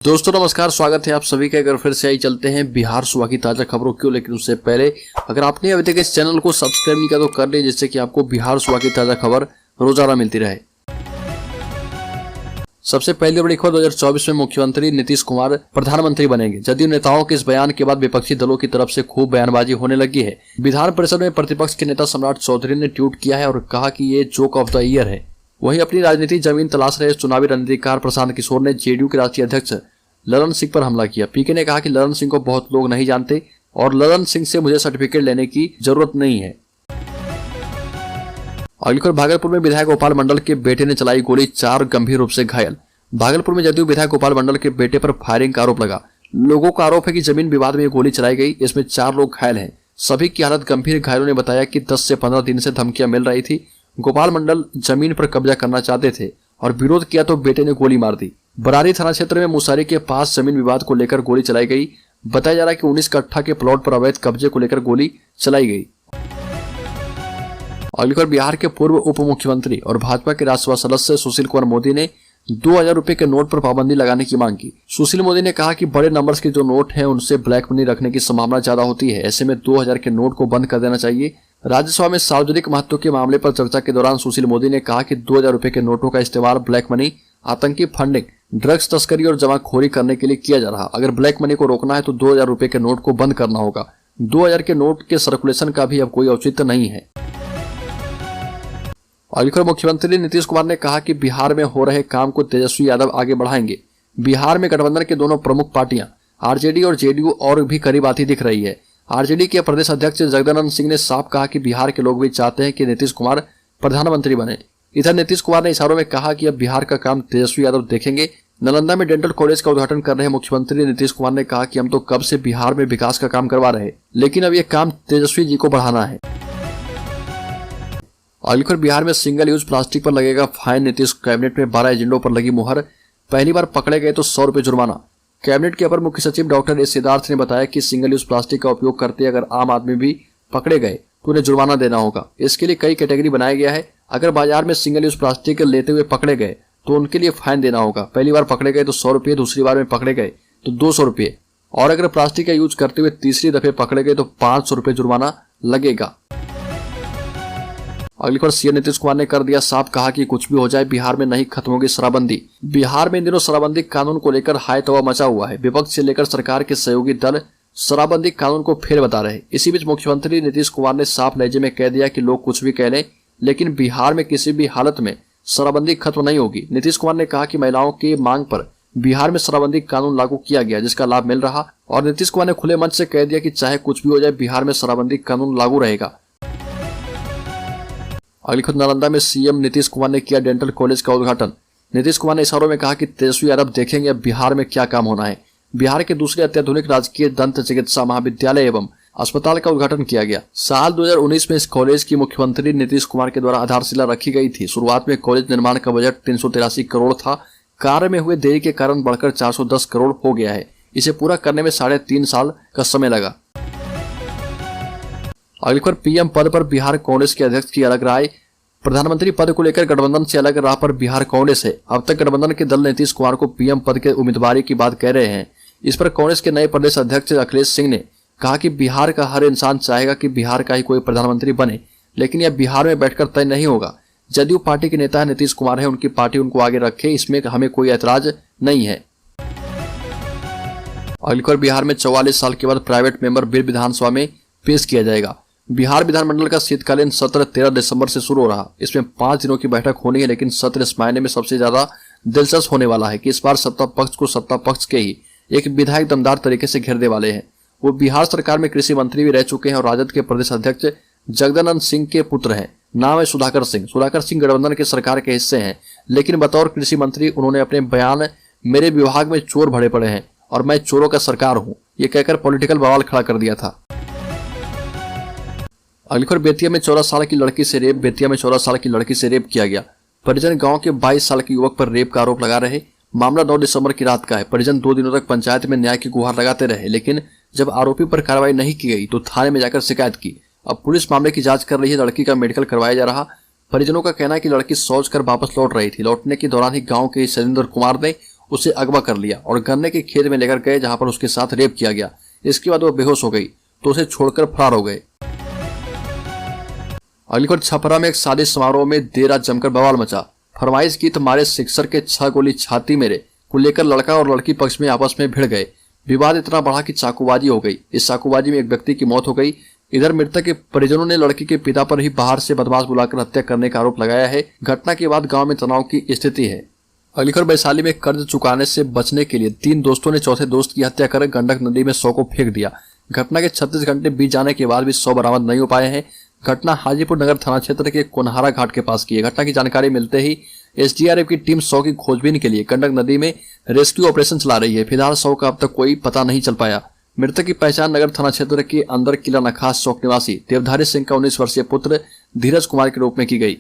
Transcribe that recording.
दोस्तों नमस्कार, स्वागत है आप सभी का। अगर फिर से आई चलते हैं बिहार सूबा की ताजा खबरों क्यों, लेकिन उससे पहले अगर आपने अभी तक इस चैनल को सब्सक्राइब नहीं किया तो कर ले, जिससे कि आपको बिहार सूबा की ताजा खबर रोजाना मिलती रहे। सबसे पहले बड़ी खबर, 2024 में मुख्यमंत्री नीतीश कुमार प्रधानमंत्री बनेंगे। जदयू नेताओं के इस बयान के बाद विपक्षी दलों की तरफ से खूब बयानबाजी होने लगी है। विधान परिषद में प्रतिपक्ष के नेता सम्राट चौधरी ने ट्वीट किया है और कहा कि ये जोक ऑफ द ईयर है। वहीं अपनी राजनीतिक जमीन तलाश रहे चुनावी रणनीतिकार प्रशांत किशोर ने जेडीयू के राष्ट्रीय अध्यक्ष ललन सिंह पर हमला किया। पीके ने कहा कि ललन सिंह को बहुत लोग नहीं जानते और ललन सिंह से मुझे सर्टिफिकेट लेने की जरूरत नहीं है। अगली खबर, भागलपुर में विधायक गोपाल मंडल के बेटे ने चलाई गोली, 4 गंभीर रूप से घायल। भागलपुर में जदयू विधायक गोपाल मंडल के बेटे पर फायरिंग का आरोप लगा। लोगों का आरोप है कि जमीन विवाद में गोली चलाई गई। इसमें 4 लोग घायल हैं, सभी की हालत गंभीर। घायलों ने बताया कि 10 से 15 दिन से धमकियां मिल रही थी। गोपाल मंडल जमीन पर कब्जा करना चाहते थे और विरोध किया तो बेटे ने गोली मार दी। बरारी थाना क्षेत्र में मुसारी के पास जमीन विवाद को लेकर गोली चलाई गई। बताया जा रहा है कि 19 कट्ठा के प्लॉट पर अवैध कब्जे को लेकर गोली चलाई गई। अगली खबर, बिहार के पूर्व उप मुख्यमंत्री और भाजपा के राज्यसभा सदस्य सुशील कुमार मोदी ने 2000 रुपए के नोट पर पाबंदी लगाने की मांग की। सुशील मोदी ने कहा कि बड़े नंबर्स के जो नोट हैं उनसे ब्लैक मनी रखने की संभावना ज्यादा होती है। ऐसे में 2000 के नोट को बंद कर देना चाहिए। राज्यसभा में सार्वजनिक महत्व के मामले पर चर्चा के दौरान सुशील मोदी ने कहा कि 2000 रुपए के नोटों का इस्तेमाल ब्लैक मनी, आतंकी फंडिंग, ड्रग्स तस्करी और जमाखोरी करने के लिए किया जा रहा। अगर ब्लैक मनी को रोकना है तो 2000 रुपए के नोट को बंद करना होगा। 2000 के नोट के सर्कुलेशन का भी अब कोई औचित्य नहीं है। अगली खबर, मुख्यमंत्री नीतीश कुमार ने कहा कि बिहार में हो रहे काम को तेजस्वी यादव आगे बढ़ाएंगे। बिहार में गठबंधन के दोनों प्रमुख पार्टियां आरजेडी और जेडीयू और भी करीब आती दिख रही है। आरजेडी के प्रदेश अध्यक्ष जगदानंद सिंह ने साफ कहा कि बिहार के लोग भी चाहते हैं कि नीतीश कुमार प्रधानमंत्री बने। इधर नीतीश कुमार ने इशारों में कहा कि अब बिहार का काम तेजस्वी यादव देखेंगे। नालंदा में डेंटल कॉलेज का उद्घाटन कर रहे मुख्यमंत्री नीतीश कुमार ने कहा कि हम तो कब से बिहार में विकास का काम करवा रहे, लेकिन अब यह काम तेजस्वी जी को बढ़ाना है। अगली खबर, बिहार में सिंगल यूज प्लास्टिक पर लगेगा फाइन। नीतीश कैबिनेट में 12 एजेंडों पर लगी मुहर। पहली बार पकड़े गए तो 100 रुपए जुर्माना। कैबिनेट के अपर मुख्य सचिव डॉक्टर एस सिद्धार्थ ने बताया कि सिंगल यूज प्लास्टिक का उपयोग करते अगर आम आदमी भी पकड़े गए तो उन्हें जुर्माना देना होगा। इसके लिए कई कैटेगरी बनाया गया है। अगर बाजार में सिंगल यूज प्लास्टिक लेते हुए पकड़े गए तो उनके लिए फाइन देना होगा। पहली बार पकड़े गए तो 100 रुपये, दूसरी बार में पकड़े गए तो 200 रुपये और अगर प्लास्टिक का यूज करते हुए तीसरी दफे पकड़े गए तो 500 रुपये जुर्माना लगेगा। अगली खबर, सीएम नीतीश कुमार ने कर दिया साफ, कहा कि कुछ भी हो जाए बिहार में नहीं खत्म होगी शराबबंदी। बिहार में इन दिनों शराबबंदी कानून को लेकर हाई तवा मचा हुआ है। विपक्ष से लेकर सरकार के सहयोगी दल शराबबंदी कानून को फेर बता रहे। इसी बीच मुख्यमंत्री नीतीश कुमार ने साफ लहजे में कह दिया कि लोग कुछ भी कह लें, लेकिन बिहार में किसी भी हालत में शराबबंदी खत्म नहीं होगी। नीतीश कुमार ने कहा कि महिलाओं की मांग पर बिहार में शराबबंदी कानून लागू किया गया, जिसका लाभ मिल रहा। और नीतीश कुमार ने खुले मंच से कह दिया कि चाहे कुछ भी हो जाए बिहार में शराबबंदी कानून लागू रहेगा। अगली खबर, नालंदा में सीएम नीतीश कुमार ने किया डेंटल कॉलेज का उद्घाटन। नीतीश कुमार ने इशारों में कहा कि तेजस्वी यादव देखेंगे अब बिहार में क्या काम होना है। बिहार के दूसरे अत्याधुनिक राजकीय दंत चिकित्सा महाविद्यालय एवम अस्पताल का उद्घाटन किया गया। साल 2019 में इस कॉलेज की मुख्यमंत्री नीतीश कुमार के द्वारा आधारशिला रखी गई थी। शुरुआत में कॉलेज निर्माण का बजट 383 करोड़ था। कार्य में हुए देरी के कारण बढ़कर 410 करोड़ हो गया है। इसे पूरा करने में 3.5 साल का समय लगा। अगली खबर, पीएम पद पर बिहार कांग्रेस के अध्यक्ष की अलग राय। प्रधानमंत्री पद को लेकर गठबंधन से अलग राह पर बिहार कांग्रेस है। अब तक गठबंधन के दल नीतीश कुमार को पीएम पद के उम्मीदवारी की बात कह रहे हैं। इस पर कांग्रेस के नए प्रदेश अध्यक्ष अखिलेश सिंह ने कहा कि बिहार का हर इंसान चाहेगा कि बिहार का ही कोई प्रधानमंत्री बने, लेकिन यह बिहार में बैठकर तय नहीं होगा। जदयू पार्टी के नेता नीतीश कुमार है, उनकी पार्टी उनको आगे रखे, इसमें हमें कोई ऐतराज नहीं है। अगली खबर, बिहार में 44 साल के बाद प्राइवेट मेंबर बिल विधानसभा में पेश किया जाएगा। बिहार विधानमंडल का शीतकालीन सत्र 13 दिसंबर से शुरू हो रहा। इसमें 5 दिनों की बैठक होनी है, लेकिन सत्र इस मायने में सबसे ज्यादा दिलचस्प होने वाला है कि इस बार सत्ता पक्ष को सत्ता पक्ष के ही एक विधायक दमदार तरीके से घेरने वाले हैं। वो बिहार सरकार में कृषि मंत्री भी रह चुके हैं और राजद के प्रदेश अध्यक्ष जगदानंद सिंह के पुत्र हैं। नाम है सुधाकर सिंह। सुधाकर सिंह गठबंधन के सरकार के हिस्से हैं, लेकिन बतौर कृषि मंत्री उन्होंने अपने बयान मेरे विभाग में चोर भरे पड़े हैं और मैं चोरों का सरकार हूं, ये कहकर पॉलिटिकल बवाल खड़ा कर दिया था। अगली खबर, बेतिया में 14 साल की लड़की से रेप। बेतिया में 14 साल की लड़की से रेप किया गया। परिजन गांव के 22 साल के युवक पर रेप का आरोप लगा रहे। मामला 9 दिसंबर की रात का है। परिजन 2 दिनों तक पंचायत में न्याय की गुहार लगाते रहे, लेकिन जब आरोपी पर कार्रवाई नहीं की गई तो थाने में जाकर शिकायत की। अब पुलिस मामले की जांच कर रही है। लड़की का मेडिकल करवाया जा रहा। परिजनों का कहना है कि लड़की शौच कर वापस लौट रही थी। लौटने के दौरान ही गांव के शैलेंद्र कुमार ने उसे अगवा कर लिया और गन्ने के खेत में लेकर गए, जहां पर उसके साथ रेप किया गया। इसके बाद वो बेहोश हो गई तो उसे छोड़कर फरार हो गए। अगली खबर छपरा में एक शादी समारोह में देर रात जमकर बवाल मचा। फरमाइश की तो मारे सिक्सर के 6 गोली छाती मेरे को लेकर लड़का और लड़की पक्ष में आपस में भिड़ गए। विवाद इतना बढ़ा कि चाकूबाजी हो गई। इस चाकूबाजी में एक व्यक्ति की मौत हो गई। इधर मृतक के परिजनों ने लड़की के पिता पर ही बाहर से बदमाश बुलाकर हत्या करने का आरोप लगाया है। घटना के बाद गांव में तनाव की स्थिति है। अगली खबर वैशाली में कर्ज चुकाने से बचने के लिए 3 दोस्तों ने चौथे दोस्त की हत्या कर गंडक नदी में 100 को फेंक दिया। घटना के 36 घंटे बीत जाने के बाद भी 100 बरामद नहीं हो पाए हैं। घटना हाजीपुर नगर थाना क्षेत्र के कोनहारा घाट के पास की है। घटना की जानकारी मिलते ही एसडीआरएफ की टीम 100 की खोजबीन के लिए गंडक नदी में रेस्क्यू ऑपरेशन चला रही है। फिलहाल 100 का अब तक कोई पता नहीं चल पाया। मृतक की पहचान नगर थाना क्षेत्र के अंदर किला नखास चौक निवासी देवधारी सिंह का 19 वर्षीय पुत्र धीरज कुमार के रूप में की गई।